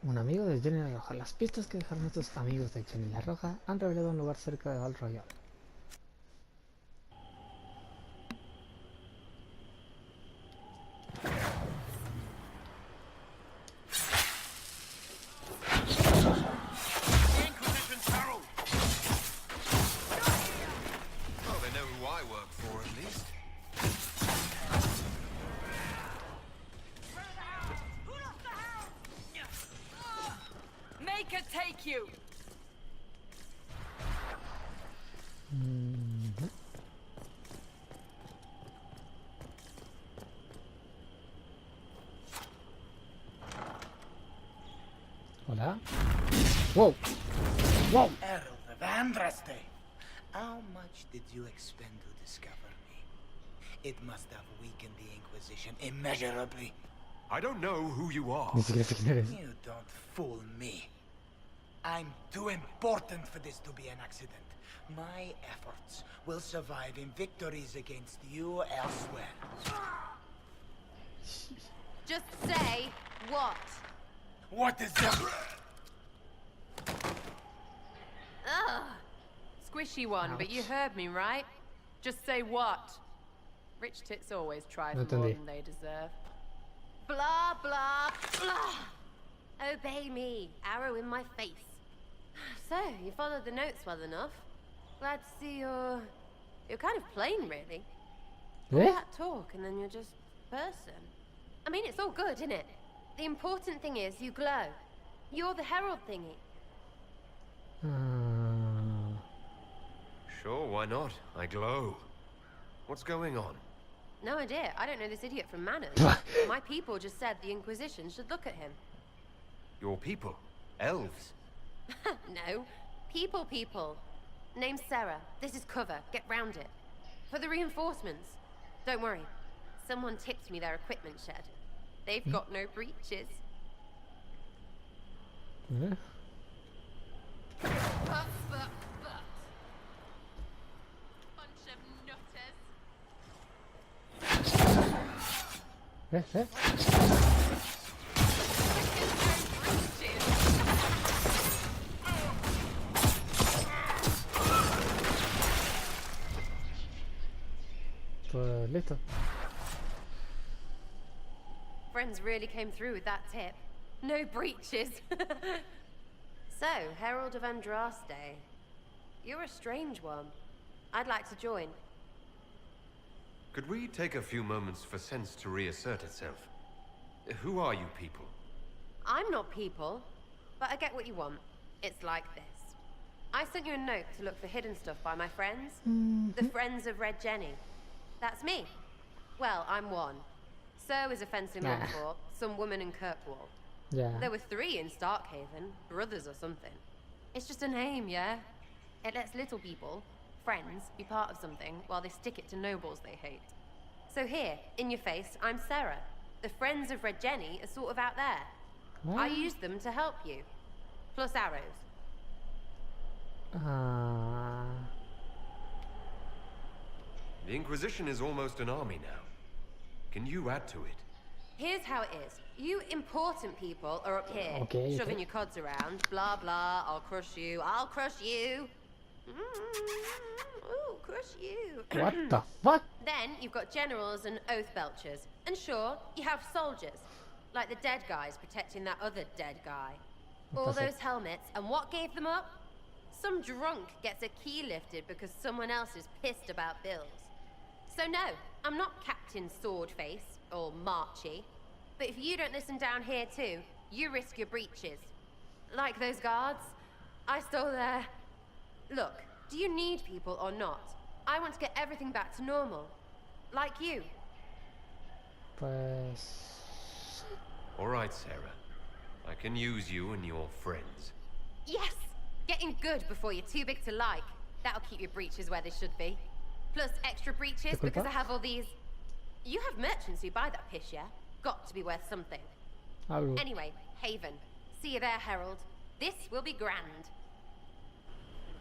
Un amigo de Jenny la Roja. Las pistas que dejaron estos amigos de Jenny la Roja han revelado un lugar cerca de Val Royal. Inquisition's herald. Oh, they know who I work for, at least. Make her take you! Hola. Wow. Wow. Herald of Andraste, how much did you expend to discover me? It must have weakened the Inquisition immeasurably. I don't know who you are. Ni siquiera sé quién eres. You don't fool me. I'm too important for this to be an accident. My efforts will survive in victories against you elsewhere. Just say what? What is that? Ugh. Squishy one, but you heard me, right? Just say what? Rich tits always try No for more entendí. than they deserve. Blah, blah, blah. Obey me. Arrow in my face. So, you followed the notes well enough. Glad to see you're kind of plain, really. All ¿Eh? that talk and then you're just person. I mean, it's all good, isn't it? The important thing is you glow. You're the herald thingy. Ah, Sure, why not? I glow. What's going on? No idea. I don't know this idiot from Manners. My people just said the Inquisition should look at him. Your people? Elves? No. People. Name's Sarah. This is cover. Get round it. For the reinforcements. Don't worry. Someone tipped me their equipment shed. They've got no breaches. ¿eh? But. Bunch of nutters. Pues listo. Friends really came through with that tip. No breaches. So, Herald of Andraste. You're a strange one. I'd like to join. Could we take a few moments for sense to reassert itself? Who are you people? I'm not people, but I get what you want. It's like this. I sent you a note to look for hidden stuff by my friends. The Friends of Red Jenny. That's me. Well, I'm one. So is a fence in Nah. Montfort, some woman in Kirkwall. Ya. There were 3 in Starkhaven, brothers or something. It's just a name, yeah? It lets little people, friends, be part of something while they stick it to nobles they hate. So here, in your face, I'm Sarah. The Friends of Red Jenny are sort of out there. I What? used them to help you. Plus arrows. Ah, The Inquisition is almost an army now. Can you add to it? Here's how it is. You important people are up here, Okay, shoving okay. your cods around. Blah, blah, I'll crush you. Ooh, crush you. what the fuck? Then you've got generals and oath belchers. And sure, you have soldiers. Like the dead guys protecting that other dead guy. All That's it. those helmets, and what gave them up? Some drunk gets a key lifted because someone else is pissed about bills. So no, I'm not Captain Swordface, or Marchy. But if you don't listen down here too, you risk your breeches. Like those guards, I stole their... Look, do you need people or not? I want to get everything back to normal. Like you. Pues... All right, Sarah. I can use you and your friends. Yes! Getting good before you're too big to like. That'll keep your breeches where they should be. Plus extra breeches ¿Te because culpa? I have all these... You have merchants who buy that piss, yeah? Got to be worth something. Algo. Anyway, Haven. See you there, Herald. This will be grand.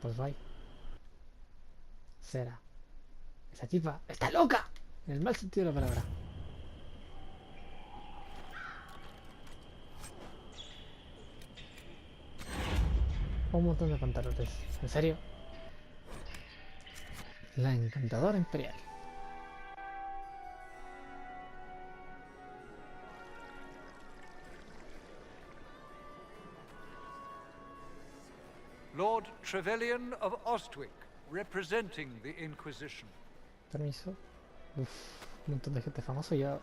Pues bye. Será. Esa tipa está loca. En el mal sentido de la palabra. un montón de pantalones. ¿En serio? La encantadora imperial. Lord Trevelyan of Ostwick, representing the Inquisition. Permiso. Uf, un montón de gente famosa ya.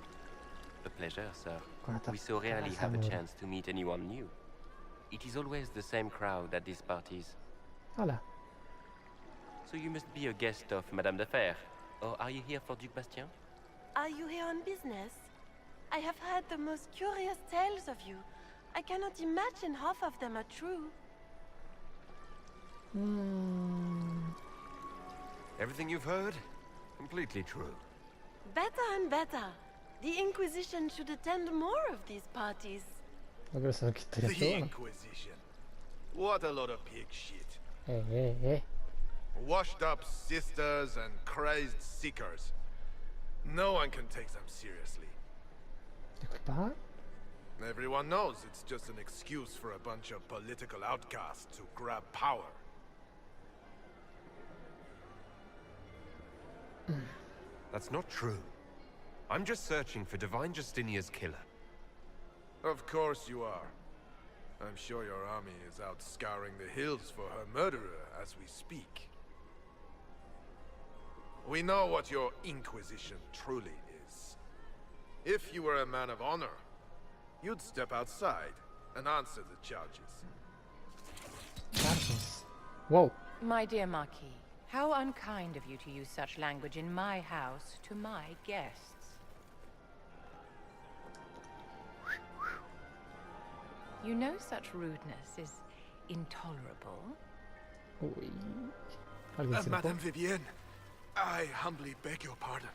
A pleasure, sir. Con esta We so rarely cabeza have a dura. chance to meet anyone new. It is always the same crowd at these parties. Hola. So you must be a guest of Madame de Fer. Or are you here for Duc Bastien? Are you here on business? I have heard the most curious tales of you. I cannot imagine half of them are true. Everything you've heard? Completely true. Better and better. The Inquisition should attend more of these parties. No quiero saber qué historia es The todo, ¿no? Inquisition. What a lot of pig shit. Eh. Washed up sisters and crazed seekers. No one can take them seriously. Disculpa. Everyone knows it's just an excuse for a bunch of political outcasts to grab power. That's not true. I'm just searching for Divine Justinia's killer. Of course you are. I'm sure your army is out scouring the hills for her murderer as we speak. We know what your Inquisition truly is. If you were a man of honor, you'd step outside and answer the charges. Carlos. Wow. My dear Marquis, how unkind of you to use such language in my house to my guests. You know such rudeness is intolerable. Uy. ¿Alguien se enojó? Madame Vivienne, I humbly beg your pardon.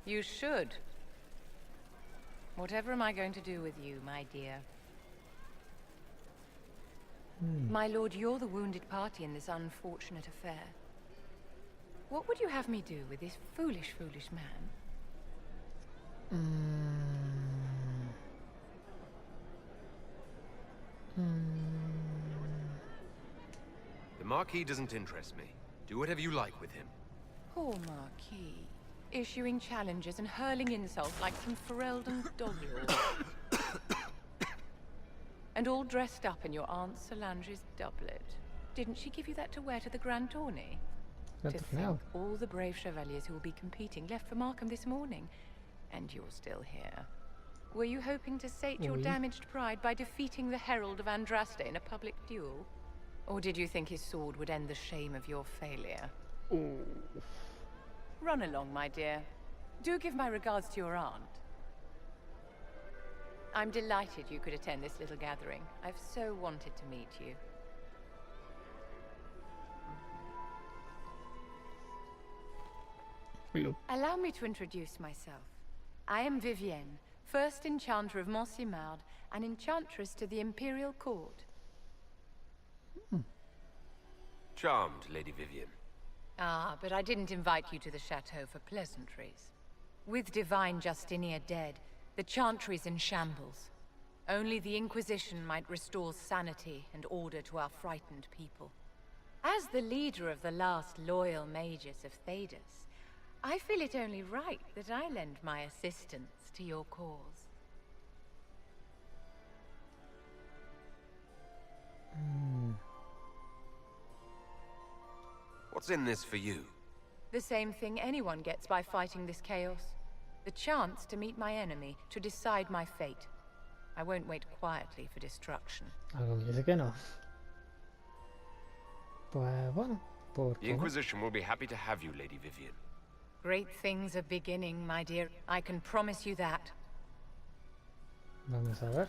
You should. Whatever am I going to do with you, my dear? My lord, you're the wounded party in this unfortunate affair. What would you have me do with this foolish man? The Marquis doesn't interest me. Do whatever you like with him. Poor Marquis. Issuing challenges and hurling insults like some Ferelden dog-lord. And all dressed up in your Aunt Solange's doublet. Didn't she give you that to wear to the Grand Tourney? Gran To torneo. think all the brave chevaliers who will be competing left for Markham this morning. And you're still here. Were you hoping to sate your Oui. damaged pride by defeating the Herald of Andraste in a public duel? Or did you think his sword would end the shame of your failure? Run along, my dear. Do give my regards to your aunt. I'm delighted you could attend this little gathering. I've so wanted to meet you. Look. Allow me to introduce myself. I am Vivienne, first enchanter of Montsimard and enchantress to the Imperial Court. Charmed, Lady Vivienne. Ah, but I didn't invite you to the chateau for pleasantries. With Divine Justinia dead, the Chantry's in shambles. Only the Inquisition might restore sanity and order to our frightened people. As the leader of the last loyal mages of Thedas, I feel it only right that I lend my assistance to your cause. What's in this for you? The same thing anyone gets by fighting this chaos. The chance to meet my enemy, to decide my fate. I won't wait quietly for destruction. Algo me dice que no. Pues bueno, ¿por The qué no? Inquisition will be happy to have you, Lady Vivienne. Great things are beginning, my dear. I can promise you that. Vamos a ver.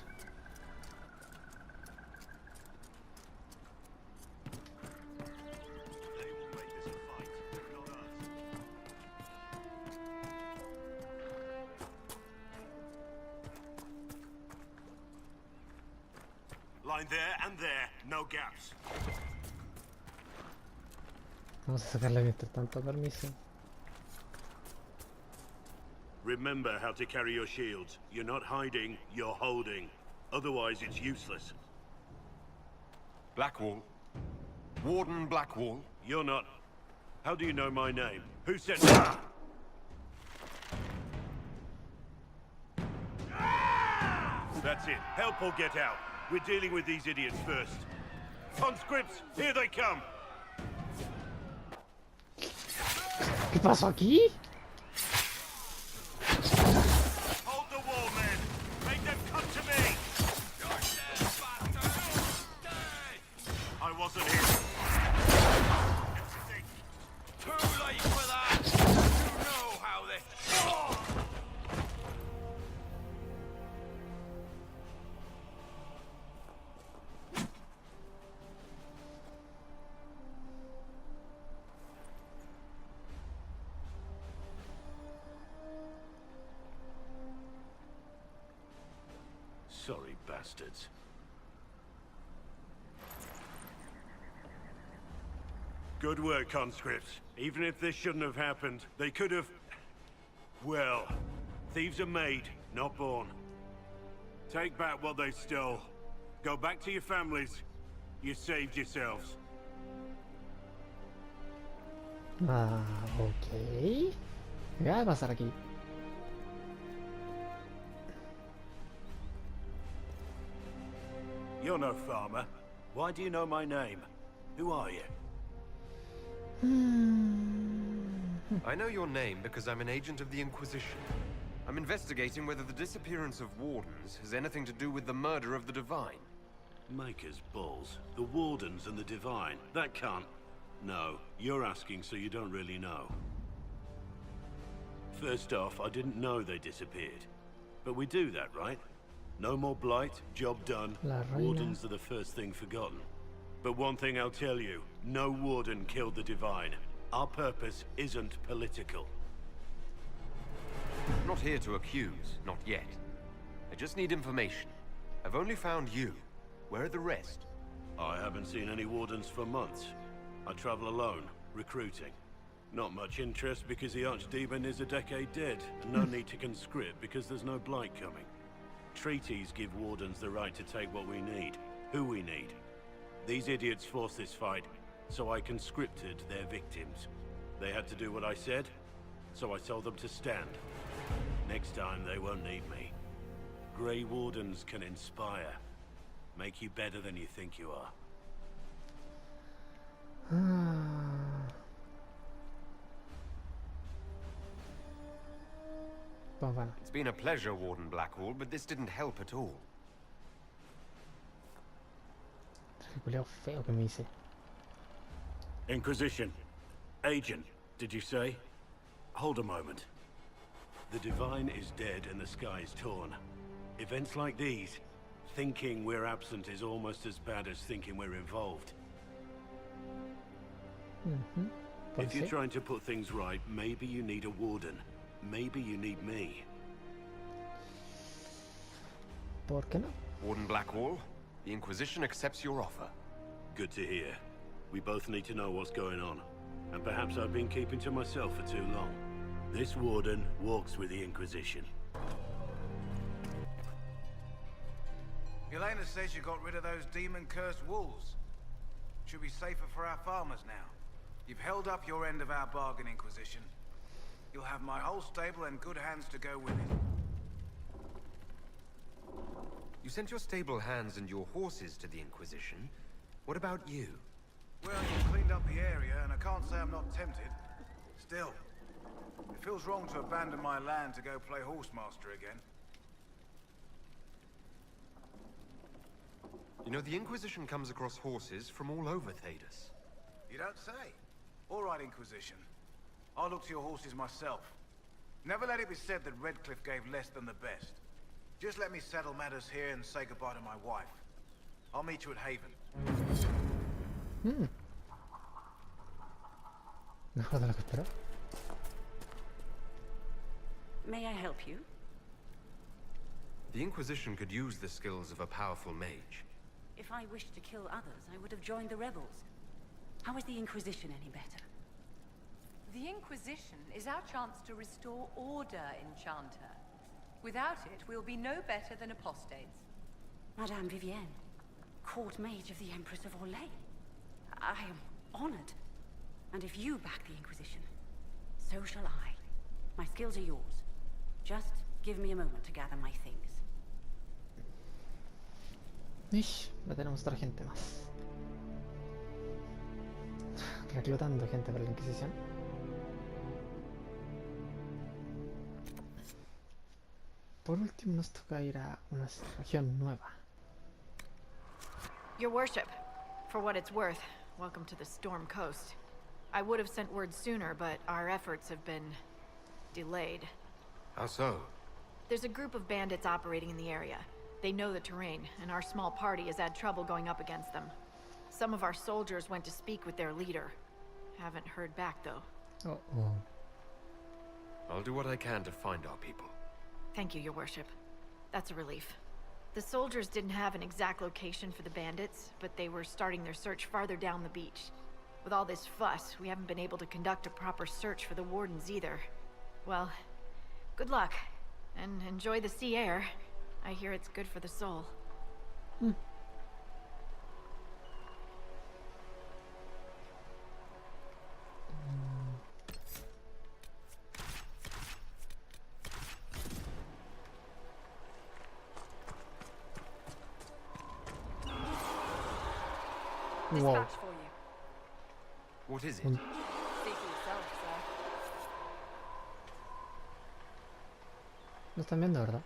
Line there and there, no gaps. Vamos a sacarle mientras tanto permiso. Remember how to carry your shields. You're not hiding, you're holding. Otherwise, it's useless. Blackwall. Warden Blackwall. You're not. How do you know my name? Who said that? That's it. Help or get out. We're dealing with these idiots first. Conscripts, here they come. ¿Qué pasó aquí? Hold the wall, men. Make them come to me. I wasn't here. Too late for that! You know how they... Sorry, bastards. Good work, conscripts. Even if this shouldn't have happened, they could have... Well, thieves are made, not born. Take back what they stole. Go back to your families. You saved yourselves. Ah, ok. ¿Qué va a pasar aquí? You're no farmer. Why do you know my name? Who are you? I know your name because I'm an agent of the Inquisition. I'm investigating whether the disappearance of Wardens has anything to do with the murder of the Divine. Maker's balls. The Wardens and the Divine. That can't... No, you're asking so you don't really know. First off, I didn't know they disappeared. But we do that, right? No more blight, job done. La reina. Wardens are the first thing forgotten. But one thing I'll tell you, no Warden killed the Divine. Our purpose isn't political. I'm not here to accuse, not yet. I just need information. I've only found you. Where are the rest? I haven't seen any Wardens for months. I travel alone, recruiting. Not much interest because the Archdemon is a decade dead, and no need to conscript because there's no blight coming. Treaties give Wardens the right to take what we need, who we need. These idiots forced this fight, so I conscripted their victims. They had to do what I said, so I told them to stand. Next time they won't need me. Grey Wardens can inspire. Make you better than you think you are. Bueno. It's been a pleasure, Warden Blackwall, but this didn't help at all. Culeo feo que me hice. Inquisition. Agent, did you say? Hold a moment. The Divine is dead and the sky is torn. Events like these, thinking we're absent is almost as bad as thinking we're involved. If you're trying to put things right, maybe you need a Warden. Maybe you need me. ¿Por qué no? Warden Blackwall, the Inquisition accepts your offer. Good to hear. We both need to know what's going on. And perhaps I've been keeping to myself for too long. This Warden walks with the Inquisition. Yelena says you got rid of those demon-cursed wolves. Should be safer for our farmers now. You've held up your end of our bargain, Inquisition. You'll have my whole stable and good hands to go with it. You sent your stable hands and your horses to the Inquisition. What about you? Well, you cleaned up the area, and I can't say I'm not tempted. Still, it feels wrong to abandon my land to go play horsemaster again. You know, the Inquisition comes across horses from all over Thedas. You don't say. All right, Inquisition. I'll look to your horses myself. Never let it be said that Redcliffe gave less than the best. Just let me settle matters here and say goodbye to my wife. I'll meet you at Haven. Mejor de lo que espero. May I help you? The Inquisition could use the skills of a powerful mage. If I wished to kill others, I would have joined the rebels. How is the Inquisition any better? The Inquisition is our chance to restore order, Enchanter. Without it, we'll be no better than apostates. Madame Vivienne, court mage of the Empress of Orlais. I am honored. And if you back the Inquisition, so shall I. My skills are yours. Just give me a moment to gather my things. Ish, ya tenemos otra gente más. Reclutando gente para la Inquisición. Por último nos toca ir a una región nueva. Your worship, for what it's worth, welcome to the Storm Coast. I would have sent word sooner, but our efforts have been delayed. How so? There's a group of bandits operating in the area. They know the terrain, and our small party has had trouble going up against them. Some of our soldiers went to speak with their leader. Haven't heard back, though. Uh-oh. I'll do what I can to find our people. Thank you, your worship. That's a relief. The soldiers didn't have an exact location for the bandits, but they were starting their search farther down the beach. With all this fuss, we haven't been able to conduct a proper search for the wardens either. Well, good luck, and enjoy the sea air. I hear it's good for the soul. Wow. Dispatch for you. What is it? Speak for yourself, sir. ¿Lo están viendo, verdad?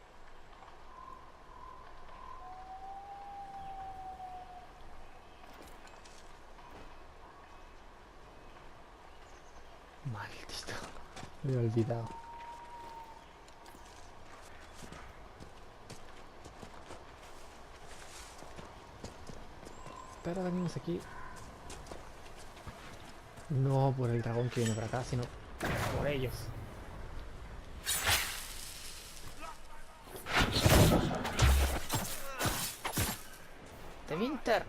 Maldito. Me he olvidado. Pero venimos aquí. No por el dragón que viene para acá, sino por ellos. ¡De Winter!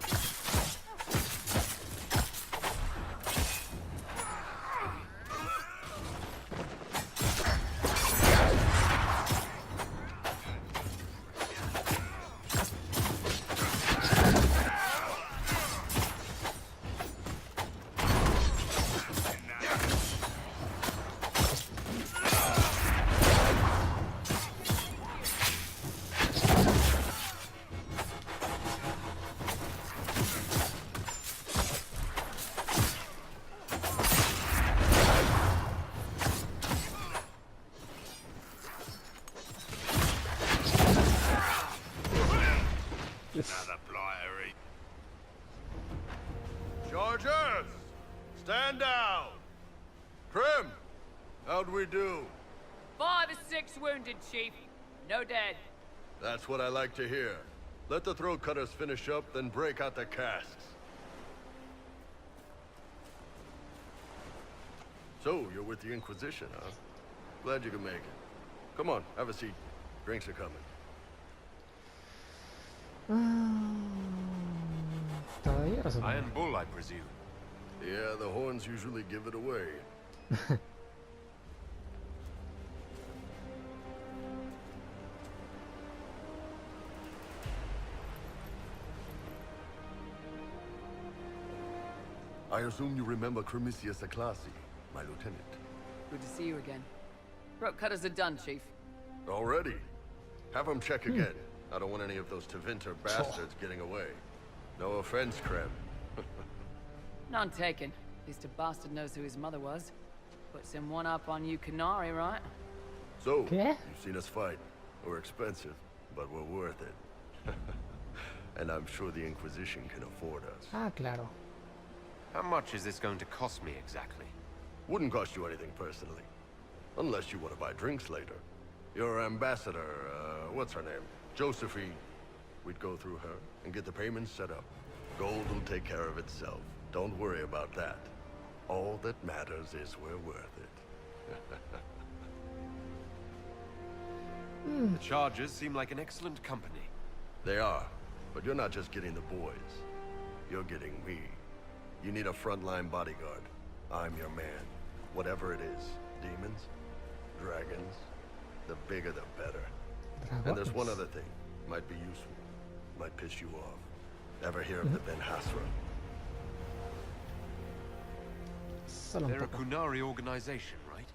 Another bliery. Chargers! Stand down! Krim! How'd we do? 5 or 6 wounded, Chief. No dead. That's what I like to hear. Let the throat cutters finish up, then break out the casks. So, you're with the Inquisition, huh? Glad you could make it. Come on, have a seat. Drinks are coming. Iron Bull, I presume. Yeah, the horns usually give it away. I assume you remember Cremisius Aclassi, my lieutenant. Good to see you again. Throat cutters are done, Chief. Already? Have them check again. I don't want any of those Tevinter bastards getting away. No offense, Krem. None taken. At least a bastard knows who his mother was. Puts him one up on you Canary, right? So, you've seen us fight. We're expensive, but we're worth it. And I'm sure the Inquisition can afford us. Ah, claro. How much is this going to cost me exactly? Wouldn't cost you anything personally. Unless you want to buy drinks later. Your ambassador, what's her name? Josephine. We'd go through her and get the payments set up. Gold will take care of itself. Don't worry about that. All that matters is we're worth it. The Chargers seem like an excellent company. They are, but you're not just getting the boys. You're getting me. You need a frontline bodyguard. I'm your man. Whatever it is. Demons? Dragons? The bigger the better. And there's one other thing. Might be useful. Might piss you off. Ever hear of the Ben Hasra? Solo un They're a poco. Kunari organization, right?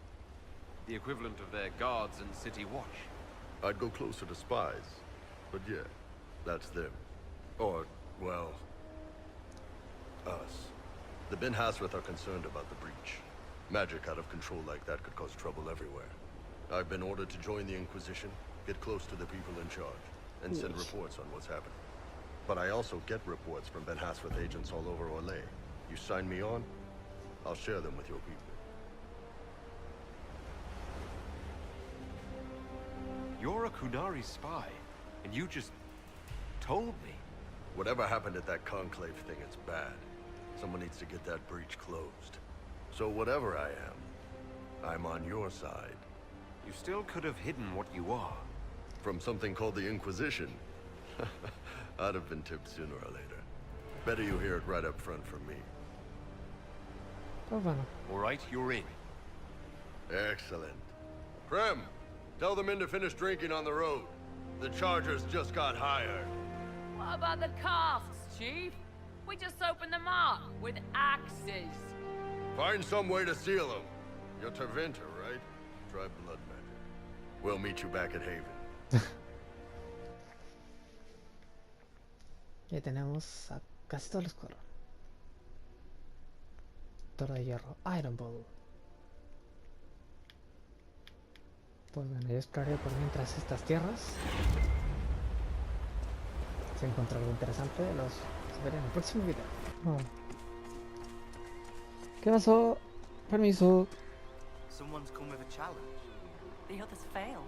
The equivalent of their guards and city watch. I'd go closer to spies, but yeah, that's them. Or, well, us. The Ben Hasrath are concerned about the breach. Magic out of control like that could cause trouble everywhere. I've been ordered to join the Inquisition, get close to the people in charge, and send reports on what's happening. But I also get reports from Ben Hasrath agents all over Orlais. You sign me on, I'll share them with your people. You're a Kunari spy, and you just told me. Whatever happened at that conclave thing, it's bad. Someone needs to get that breach closed. So whatever I am, I'm on your side. You still could have hidden what you are. From something called the Inquisition. I'd have been tipped sooner or later. Better you hear it right up front from me. Pues bueno. All right, you're in. Excellent. Prem, tell the men to finish drinking on the road. The Chargers just got hired. What about the casks, Chief? We just opened them up with axes. Find some way to seal them. You're Terventer, right? Try blood magic. We'll meet you back at Haven. Ya tenemos a casi todo el escuadrón. Toro de hierro, Iron Ball. Pues bueno, yo exploraré por mientras estas tierras. Si encuentro algo interesante, los veré en el próximo video. Oh. ¿Qué pasó? Permiso. Someone's come with a challenge. The others failed.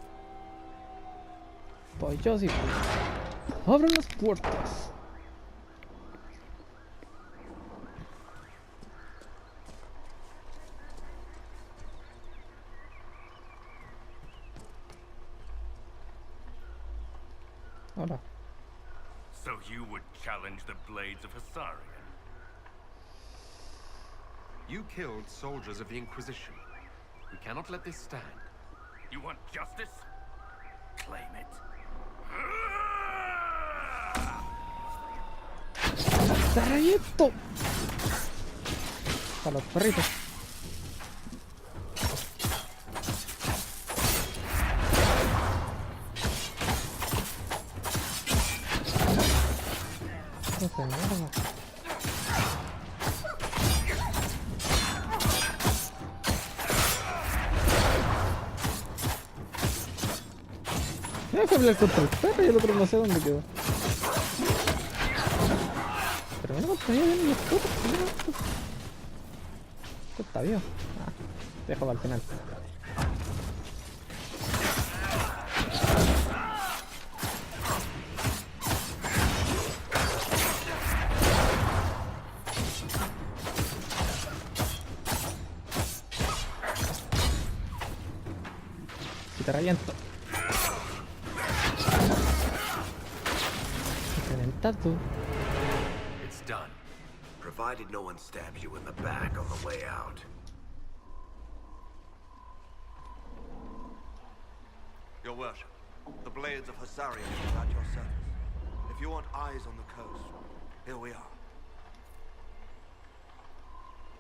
Pues yo sí. ¡Abran las puertas! Hola. So you would challenge the blades of Hasarian? You killed soldiers of the Inquisition. We cannot let this stand. You want justice? Claim it. ¡Zarrayito! Para los perritos. No se muerda. Ya fue a hablar contra el perro y el otro no sé dónde quedó. Pero no me tenía bien los putos. Esto está vivo. Ah, dejo para el final. Si te reviento. Reventado. It's done. Provided no one stabs you in the back on the way out. Your worship, the blades of Hasarian are at your service. If you want eyes on the coast, here we are.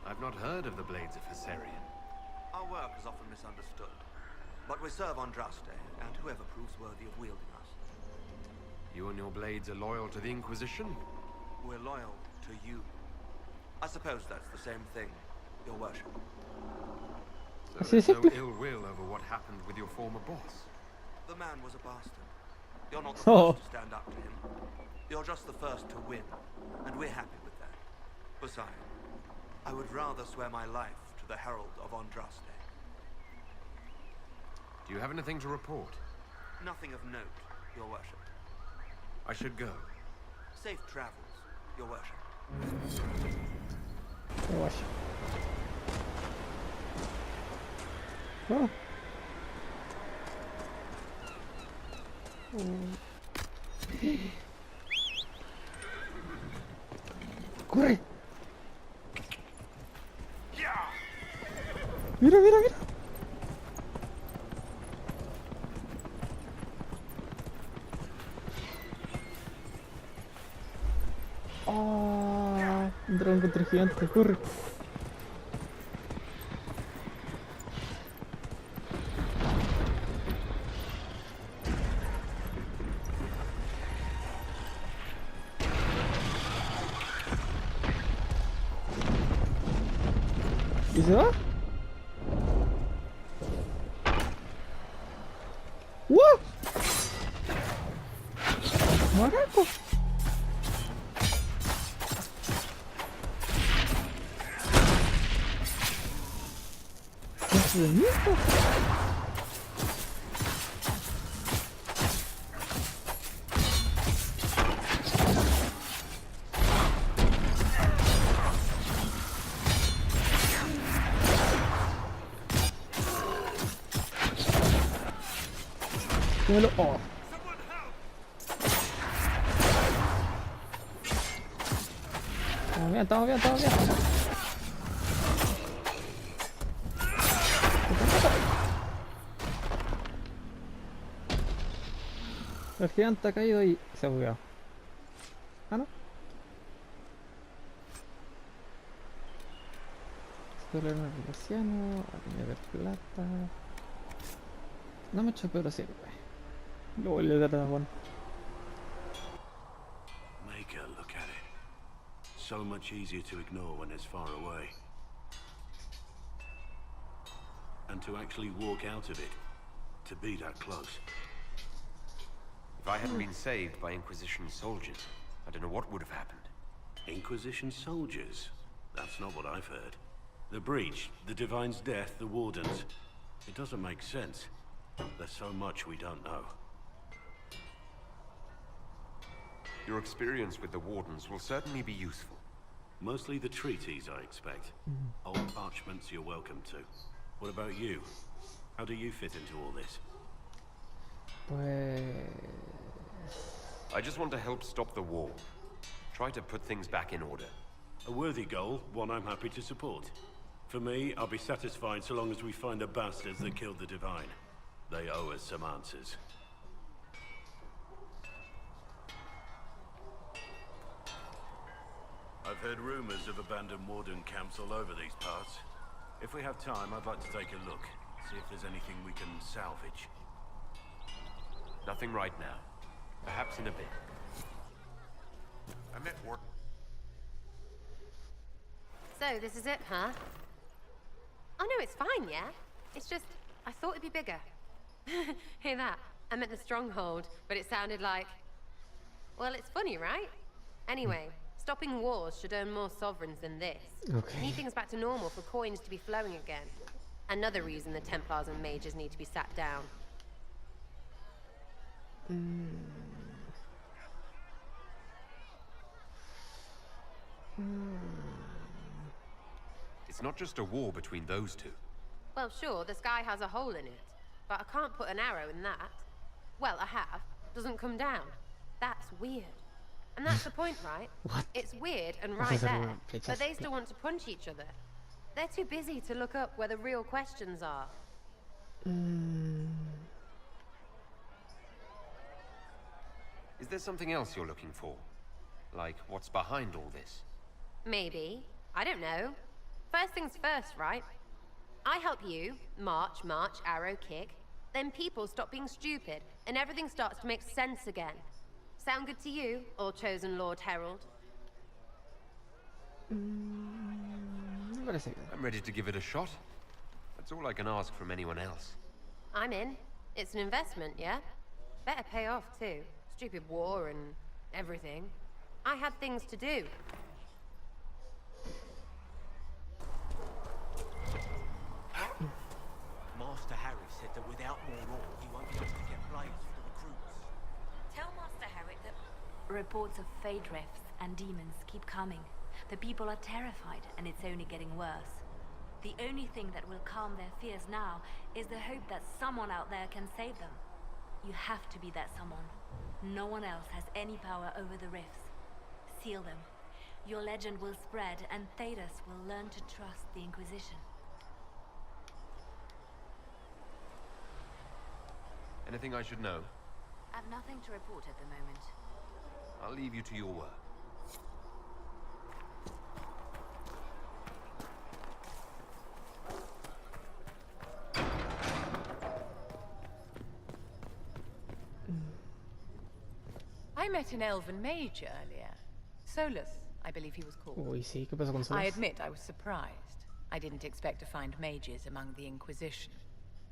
I've not heard of the blades of Hasarian. Our work is often misunderstood, but we serve Andraste and whoever proves worthy of wielding us. You and your blades are loyal to the Inquisition? We're loyal to you. I suppose that's the same thing, your worship. So there's no ill will over what happened with your former boss? The man was a bastard. You're not the first to stand up to him. You're just the first to win, and we're happy with that. Besides, I would rather swear my life to the Herald of Andraste. Do you have anything to report? Nothing of note, your worship. I should go. Safe travels, your worship. Your worship. Oh. ¡Corre! ¡Mira, mira, mira! Oh, un dragón contra gigante, corre. ¿Y se va? ¡Wow! ¡Maraco! ¡Qué bonito! Dímelo. Oh. Estamos bien, estamos bien, estamos bien. El gigante ha caído y se ha bugueado. Ah, no. Explorar un artesiano, arma de plata. No mucho, pero sirve. Luego le da dragón. Make her look at it. So much easier to ignore when it's far away. And to actually walk out of it. To be that close. If I hadn't been saved by Inquisition soldiers, I don't know what would have happened. Inquisition soldiers? That's not what I've heard. The breach, the Divine's death, the Wardens. It doesn't make sense. There's so much we don't know. Your experience with the Wardens will certainly be useful. Mostly the treaties, I expect. Old parchments you're welcome to. What about you? How do you fit into all this? Pues... I just want to help stop the war. Try to put things back in order. A worthy goal, one I'm happy to support. For me, I'll be satisfied so long as we find the bastards that killed the Divine. They owe us some answers. I've heard rumors of abandoned Warden camps all over these parts. If we have time, I'd like to take a look. See if there's anything we can salvage. Nothing right now. Perhaps in a bit. I'm at work. So, this is it, huh? Oh no, it's fine, yeah? It's just, I thought it'd be bigger. Hear that? I meant the stronghold, but it sounded like... Well, it's funny, right? Anyway, stopping wars should earn more sovereigns than this. Okay. Need things back to normal for coins to be flowing again. Another reason the Templars and mages need to be sat down. It's not just a war between those two. Well, sure, the sky has a hole in it, but I can't put an arrow in that. Well, I have. Doesn't come down. That's weird. And that's the point, right? What? It's weird and right there, but they still want to punch each other. They're too busy to look up where the real questions are. Is there something else you're looking for? Like, what's behind all this? Maybe. I don't know. First things first, right? I help you, march, arrow, kick. Then people stop being stupid, and everything starts to make sense again. Sound good to you, all chosen Lord Herald? I'm ready to give it a shot. That's all I can ask from anyone else. I'm in. It's an investment, yeah? Better pay off, too. Stupid war and everything. I had things to do. Master Harry said that without more ore, he won't be able to get blades for the recruits. Tell Master Harry that reports of fade rifts and demons keep coming. The people are terrified, and it's only getting worse. The only thing that will calm their fears now is the hope that someone out there can save them. You have to be that someone. No one else has any power over the rifts. Seal them. Your legend will spread, and Thedas will learn to trust the Inquisition. Anything I should know? I've nothing to report at the moment. I'll leave you to your work. I met an elven mage earlier. Solus, I believe he was called. Uy, sí, ¿qué pasó con I Solus? admit I was surprised. I didn't expect to find mages among the Inquisition.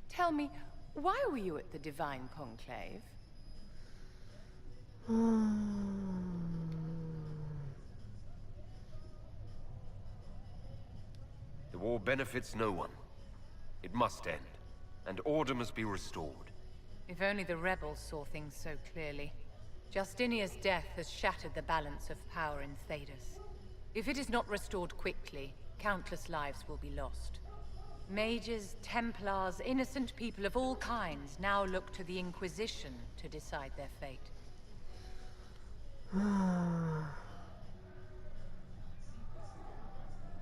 Tell me, why were you at the Divine Conclave? The war benefits no one. It must end, and order must be restored. If only the rebels saw things so clearly. Justinia's death has shattered the balance of power in Thedas. If it is not restored quickly, countless lives will be lost. Mages, Templars, innocent people of all kinds now look to the Inquisition to decide their fate.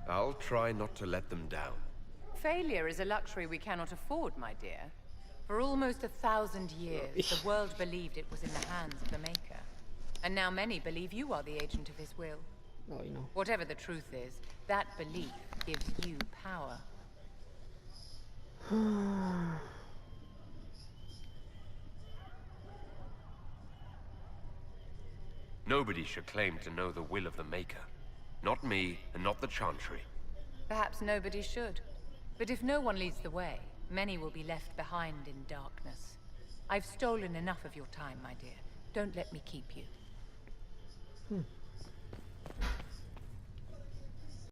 I'll try not to let them down. Failure is a luxury we cannot afford, my dear. For almost 1,000 years, the world believed it was in the hands of the Maker. And now many believe you are the agent of his will. Oh, you know. Whatever the truth is, that belief gives you power. Nobody should claim to know the will of the Maker. Not me, and not the Chantry. Perhaps nobody should. But if no one leads the way, many will be left behind in darkness. I've stolen enough of your time, my dear. Don't let me keep you.